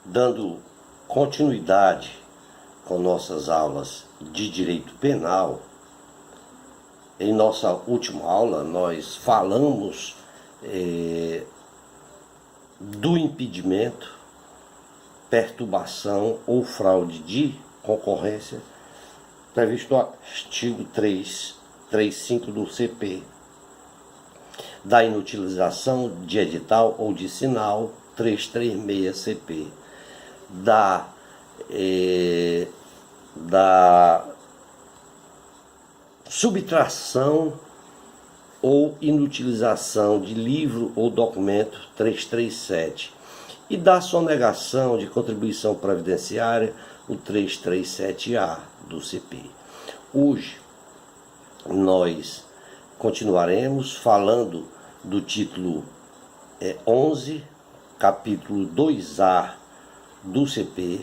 Dando continuidade com nossas aulas de direito penal, em nossa última aula nós falamos do impedimento, perturbação ou fraude de concorrência previsto no artigo 335 do CP, da inutilização de edital ou de sinal 336 CP, da subtração ou inutilização de livro ou documento 337 e da sonegação de contribuição previdenciária o 337A do CP. Hoje nós continuaremos falando do título 11, capítulo 2A do CP,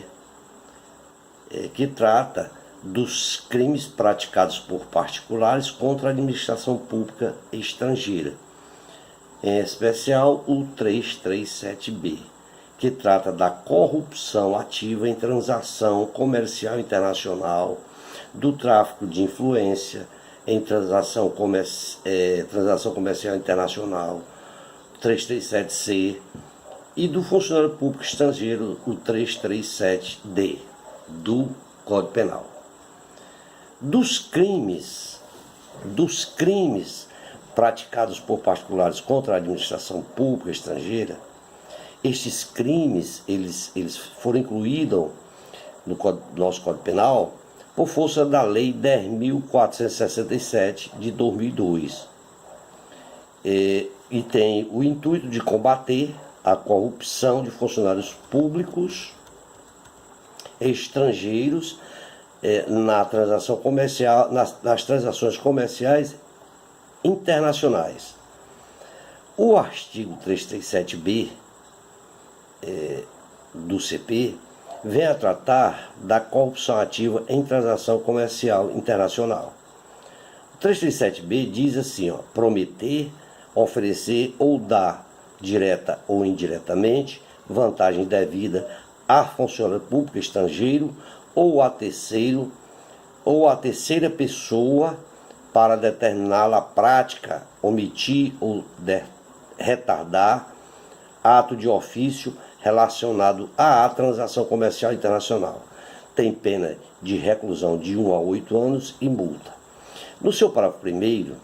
que trata dos crimes praticados por particulares contra a administração pública estrangeira, em especial o 337B, que trata da corrupção ativa em transação comercial internacional, do tráfico de influência em transação comercial internacional, 337C, e do funcionário público estrangeiro, o 337D, do Código Penal. Dos crimes praticados por particulares contra a administração pública estrangeira, estes crimes eles foram incluídos no nosso Código Penal por força da Lei 10.467 de 2002 e tem o intuito de combater a corrupção de funcionários públicos estrangeiros na transação comercial, nas transações comerciais internacionais. O artigo 337B do CP vem a tratar da corrupção ativa em transação comercial internacional. O 337B diz assim, prometer, oferecer ou dar, direta ou indiretamente, vantagem devida a funcionário público estrangeiro ou a terceiro ou a terceira pessoa para determinar a prática, omitir ou retardar ato de ofício relacionado à transação comercial internacional. Tem pena de reclusão de 1 a 8 anos e multa. No seu parágrafo primeiro,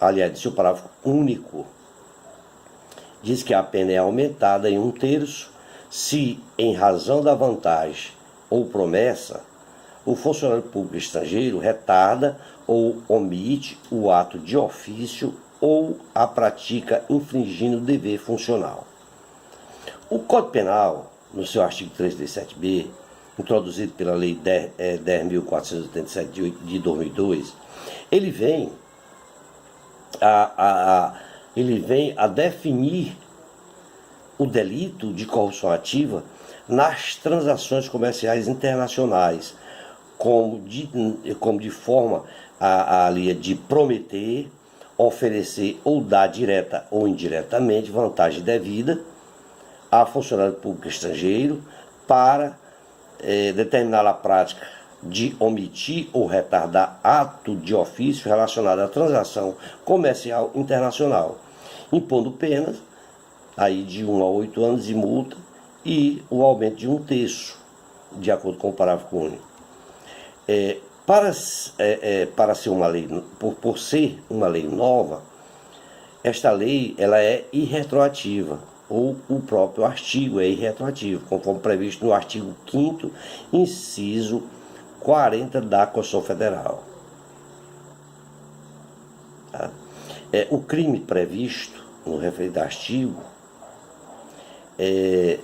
aliás, no seu parágrafo único, diz que a pena é aumentada em 1/3 se, em razão da vantagem ou promessa, o funcionário público estrangeiro retarda ou omite o ato de ofício ou a pratica infringindo o dever funcional. O Código Penal, no seu artigo 337B, introduzido pela Lei 10.487 de 2002, ele vem a definir o delito de corrupção ativa nas transações comerciais internacionais, como de forma de prometer, oferecer ou dar direta ou indiretamente vantagem devida a funcionário público estrangeiro para determinar a prática de omitir ou retardar ato de ofício relacionado à transação comercial internacional, impondo penas aí de 1 a 8 anos de multa e o aumento de 1/3, de acordo com o parágrafo único. Para ser uma lei, por ser uma lei nova, esta lei ela é irretroativa, ou o próprio artigo é irretroativo, conforme previsto no artigo 5º, inciso 40 da Constituição Federal. O crime previsto no referido artigo é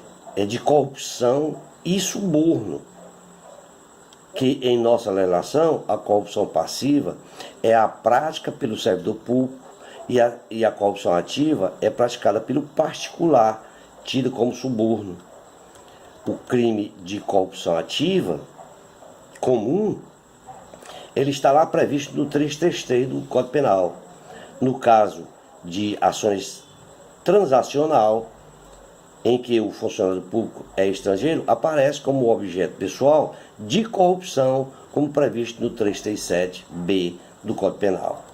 de corrupção e suborno, que em nossa legislação a corrupção passiva é a prática pelo servidor público e a corrupção ativa é praticada pelo particular, tida como suborno. O crime de corrupção ativa comum, ele está lá previsto no 333 do Código Penal. No caso de ações transacional, em que o funcionário público é estrangeiro, aparece como objeto pessoal de corrupção, como previsto no 337B do Código Penal.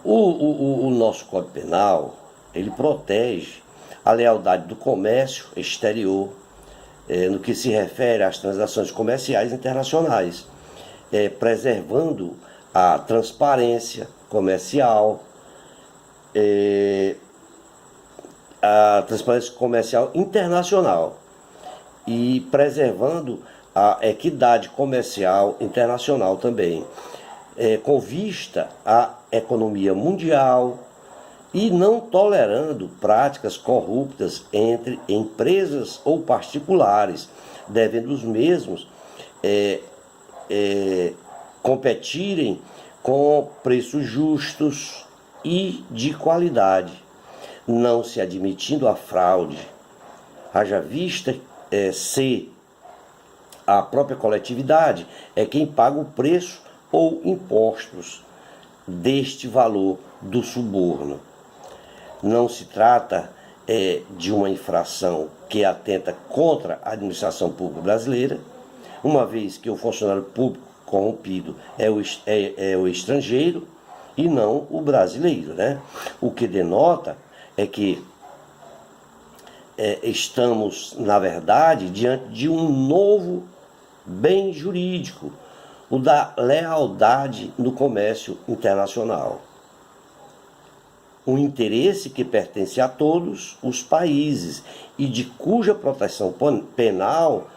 O nosso Código Penal, ele protege a lealdade do comércio exterior, no que se refere às transações comerciais internacionais, preservando a transparência comercial, a transparência comercial internacional e preservando a equidade comercial internacional também, com vista à economia mundial e não tolerando práticas corruptas entre empresas ou particulares, devendo os mesmos competirem com preços justos e de qualidade, não se admitindo a fraude, haja vista se a própria coletividade é quem paga o preço ou impostos deste valor do suborno. Não se trata de uma infração que atenta contra a administração pública brasileira, uma vez que o funcionário público corrompido é o estrangeiro e não o brasileiro, né? O que denota é que estamos, na verdade, diante de um novo bem jurídico, o da lealdade no comércio internacional. Um interesse que pertence a todos os países e de cuja proteção penal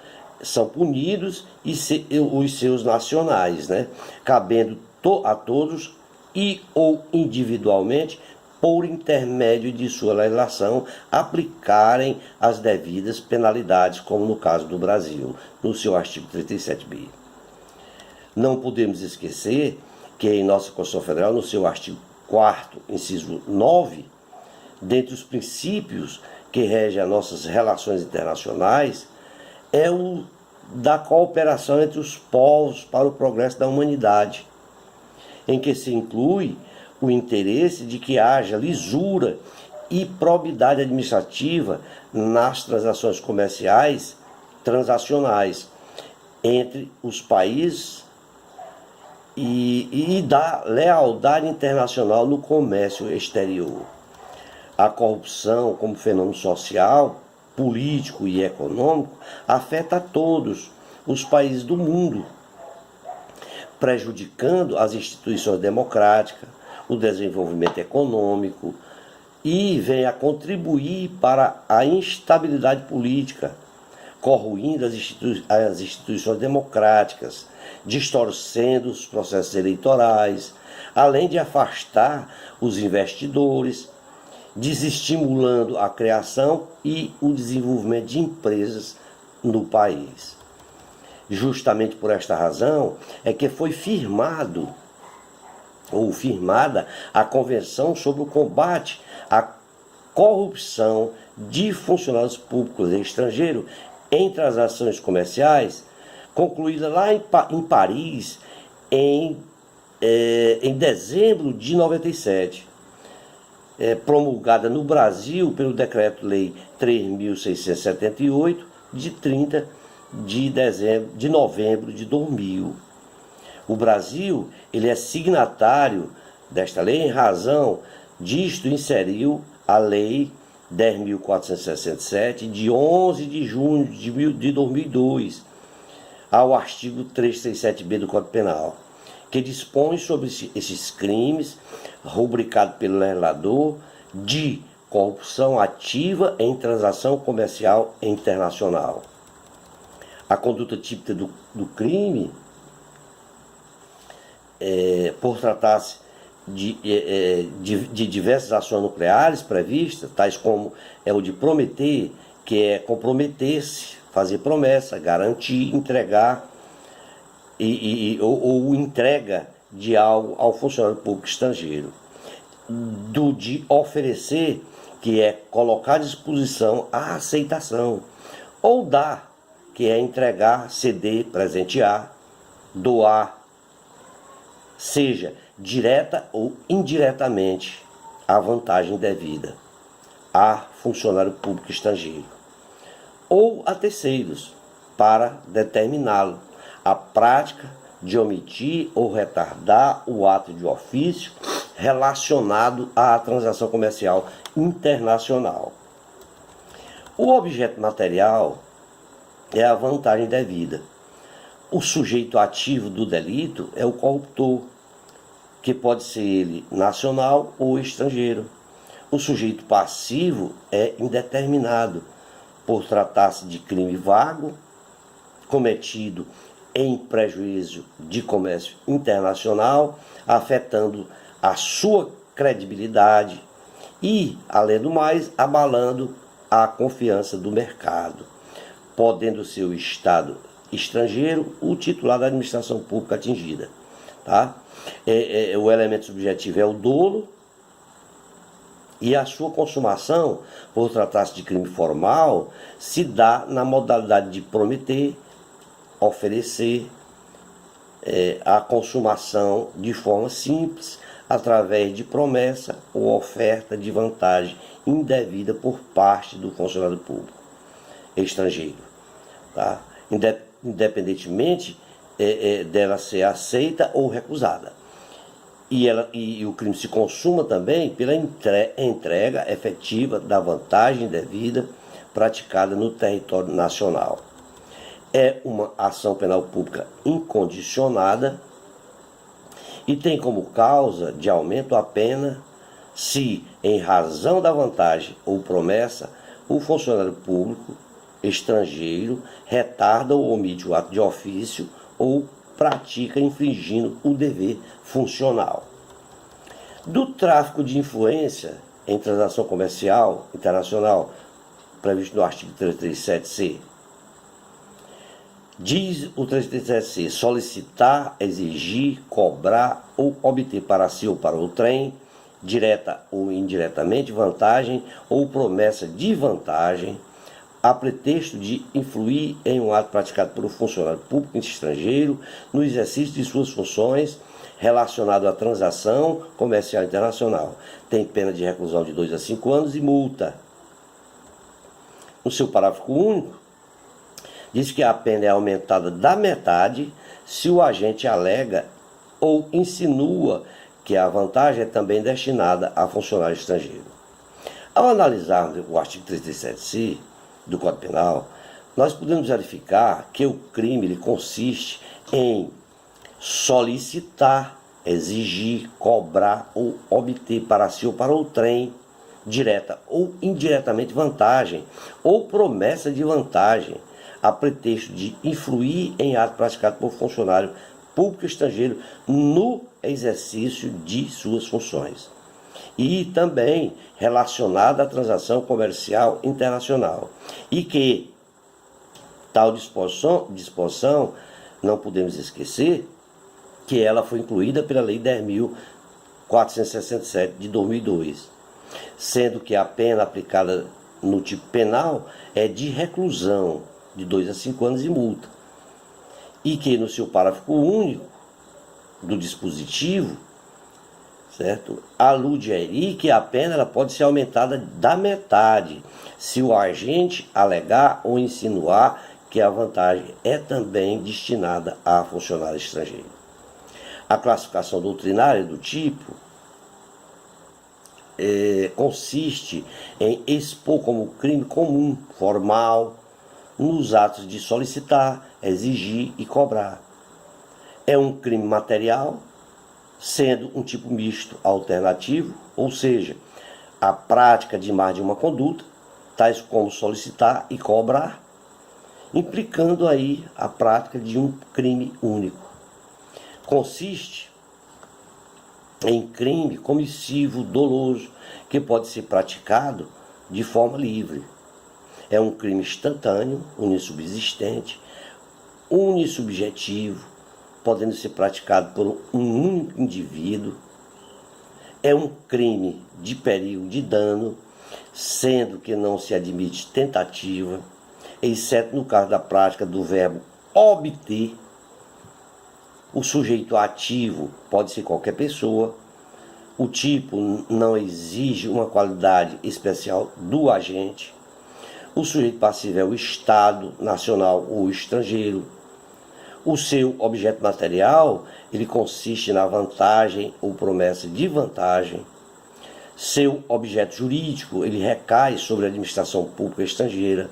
são punidos os seus nacionais, né? Cabendo a todos e ou individualmente, por intermédio de sua legislação, aplicarem as devidas penalidades, como no caso do Brasil, no seu artigo 37b. Não podemos esquecer que em nossa Constituição Federal, no seu artigo 4º, inciso 9, dentre os princípios que regem as nossas relações internacionais, é o da cooperação entre os povos para o progresso da humanidade, em que se inclui o interesse de que haja lisura e probidade administrativa nas transações comerciais transacionais entre os países e da lealdade internacional no comércio exterior. A corrupção, como fenômeno social, político e econômico, afeta a todos os países do mundo, prejudicando as instituições democráticas, o desenvolvimento econômico e vem a contribuir para a instabilidade política, corroindo as instituições democráticas, distorcendo os processos eleitorais, além de afastar os investidores, desestimulando a criação e o desenvolvimento de empresas no país. Justamente por esta razão é que foi firmada a Convenção sobre o Combate à Corrupção de Funcionários Públicos estrangeiros em Transações Comerciais, concluída lá em Paris em dezembro de 97, promulgada no Brasil pelo Decreto-Lei 3.678, de 30 de novembro de 2000. O Brasil ele é signatário desta lei em razão disto inseriu a Lei 10.467, de 11 de junho de 2002, ao artigo 337b do Código Penal, que dispõe sobre esses crimes, rubricado pelo legislador, de corrupção ativa em transação comercial internacional. A conduta típica do crime, por tratar-se de diversas ações nucleares previstas, tais como o de prometer, que é comprometer-se, fazer promessa, garantir, entregar ou entrega de algo ao funcionário público estrangeiro. Do de oferecer, que é colocar à disposição a aceitação, ou dar, que é entregar, ceder, presentear, doar, seja direta ou indiretamente, a vantagem devida a funcionário público estrangeiro. ou a terceiros para determiná-lo. A prática de omitir ou retardar o ato de ofício relacionado à transação comercial internacional. O objeto material é a vantagem devida. O sujeito ativo do delito é o corruptor, que pode ser ele nacional ou estrangeiro. O sujeito passivo é indeterminado, por tratar-se de crime vago, cometido em prejuízo de comércio internacional, afetando a sua credibilidade e, além do mais, abalando a confiança do mercado, podendo ser o Estado estrangeiro o titular da administração pública atingida. Tá? O elemento subjetivo é o dolo, e a sua consumação, por tratar-se de crime formal, se dá na modalidade de prometer, oferecer a consumação de forma simples, através de promessa ou oferta de vantagem indevida por parte do funcionário público estrangeiro. Tá? Independentemente dela ser aceita ou recusada. E o crime se consuma também pela entrega efetiva da vantagem devida praticada no território nacional. É uma ação penal pública incondicionada e tem como causa de aumento a pena se, em razão da vantagem ou promessa, o funcionário público estrangeiro retarda ou omite o ato de ofício ou pratica infringindo o dever funcional. Do tráfico de influência em transação comercial internacional, previsto no artigo 337-C, diz o 337-C, solicitar, exigir, cobrar ou obter para si ou para outrem, direta ou indiretamente, vantagem ou promessa de vantagem, a pretexto de influir em um ato praticado por um funcionário público estrangeiro no exercício de suas funções relacionado à transação comercial internacional. Tem pena de reclusão de 2 a 5 anos e multa. No seu parágrafo único, diz que a pena é aumentada da metade se o agente alega ou insinua que a vantagem é também destinada a funcionário estrangeiro. Ao analisarmos o artigo 337-C do Código Penal, nós podemos verificar que o crime ele consiste em solicitar, exigir, cobrar ou obter para si ou para outrem, direta ou indiretamente, vantagem ou promessa de vantagem, a pretexto de influir em ato praticado por funcionário público estrangeiro no exercício de suas funções. E também relacionada à transação comercial internacional. E que tal disposição, não podemos esquecer, que ela foi incluída pela Lei 10.467 de 2002, sendo que a pena aplicada no tipo penal é de reclusão de 2 a 5 anos e multa. E que no seu parágrafo único do dispositivo, certo? Alude aí que a pena ela pode ser aumentada da metade se o agente alegar ou insinuar que a vantagem é também destinada a funcionário estrangeiro. A classificação doutrinária do tipo consiste em expor como crime comum, formal, nos atos de solicitar, exigir e cobrar. É um crime material, sendo um tipo misto alternativo, ou seja, a prática de mais de uma conduta, tais como solicitar e cobrar, implicando aí a prática de um crime único. Consiste em crime comissivo doloso, que pode ser praticado de forma livre. É um crime instantâneo, unissubsistente, unissubjetivo, podendo ser praticado por um único indivíduo. É um crime de perigo de dano, sendo que não se admite tentativa, exceto no caso da prática do verbo obter. O sujeito ativo pode ser qualquer pessoa. O tipo não exige uma qualidade especial do agente. O sujeito passivo é o Estado nacional ou estrangeiro. O seu objeto material, ele consiste na vantagem ou promessa de vantagem. Seu objeto jurídico, ele recai sobre a administração pública estrangeira.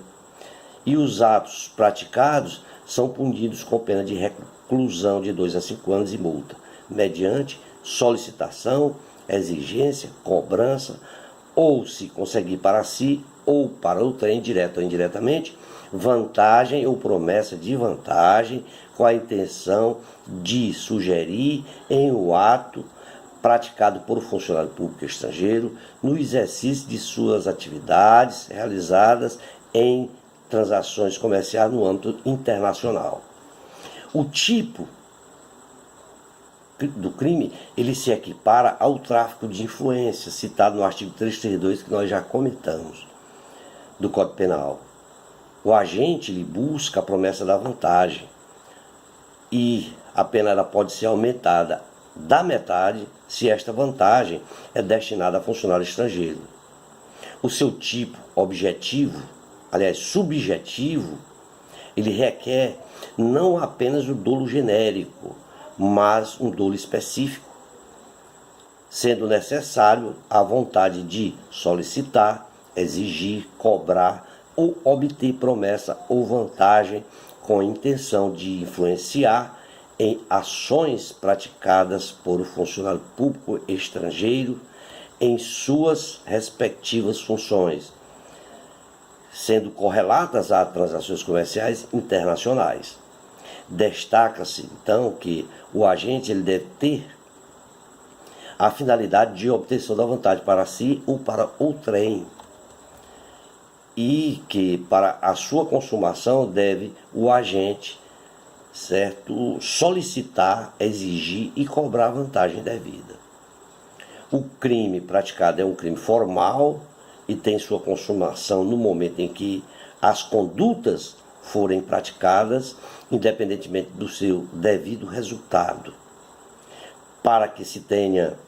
E os atos praticados são punidos com pena de reclusão de 2 a 5 anos e multa, mediante solicitação, exigência, cobrança, ou se conseguir para si ou para o trem, direto ou indiretamente, vantagem ou promessa de vantagem, com a intenção de sugerir em o ato praticado por funcionário público estrangeiro no exercício de suas atividades realizadas em transações comerciais no âmbito internacional. O tipo do crime, ele se equipara ao tráfico de influência, citado no artigo 332, que nós já comentamos, do Código Penal. O agente, ele busca a promessa da vantagem e a pena ela pode ser aumentada da metade se esta vantagem é destinada a funcionário estrangeiro. O seu tipo objetivo, aliás, subjetivo, ele requer não apenas o dolo genérico, mas um dolo específico, sendo necessário a vontade de solicitar, exigir, cobrar ou obter promessa ou vantagem com a intenção de influenciar em ações praticadas por o funcionário público estrangeiro em suas respectivas funções, sendo correlatas a transações comerciais internacionais. Destaca-se, então, que o agente ele deve ter a finalidade de obtenção da vantagem para si ou para o trem, e que para a sua consumação deve o agente, certo, solicitar, exigir e cobrar vantagem devida. O crime praticado é um crime formal e tem sua consumação no momento em que as condutas forem praticadas, independentemente do seu devido resultado. Para que se tenha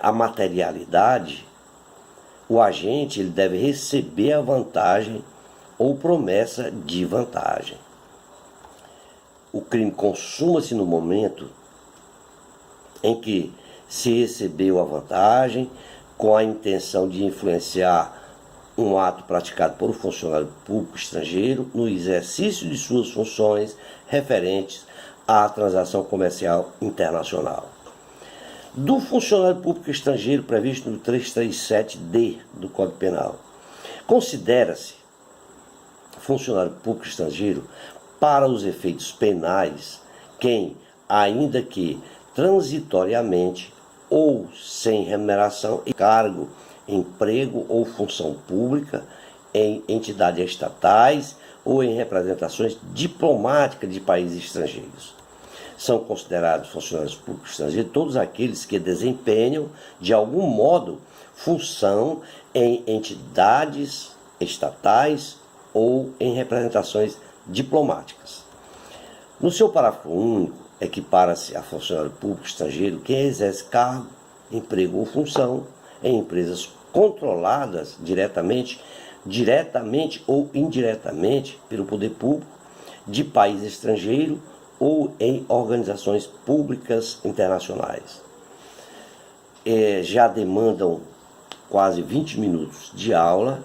a materialidade, o agente ele deve receber a vantagem ou promessa de vantagem. O crime consuma-se no momento em que se recebeu a vantagem com a intenção de influenciar um ato praticado por um funcionário público estrangeiro no exercício de suas funções referentes à transação comercial internacional. Do funcionário público estrangeiro previsto no 337-D do Código Penal, considera-se funcionário público estrangeiro para os efeitos penais quem, ainda que transitoriamente ou sem remuneração e cargo, emprego ou função pública em entidades estatais ou em representações diplomáticas de países estrangeiros. São considerados funcionários públicos estrangeiros todos aqueles que desempenham, de algum modo, função em entidades estatais ou em representações diplomáticas. No seu parágrafo único, equipara-se a funcionário público estrangeiro quem exerce cargo, emprego ou função em empresas controladas diretamente ou indiretamente pelo poder público de país estrangeiro ou em organizações públicas internacionais. Já demandam quase 20 minutos de aula.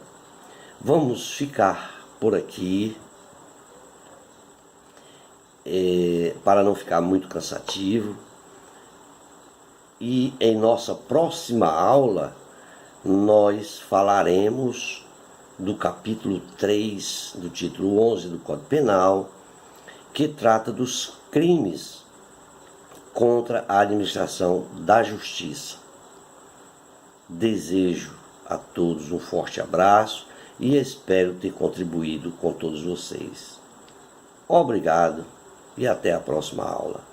Vamos ficar por aqui para não ficar muito cansativo. E em nossa próxima aula nós falaremos do capítulo 3 do título 11 do Código Penal, que trata dos crimes contra a administração da justiça. Desejo a todos um forte abraço e espero ter contribuído com todos vocês. Obrigado e até a próxima aula.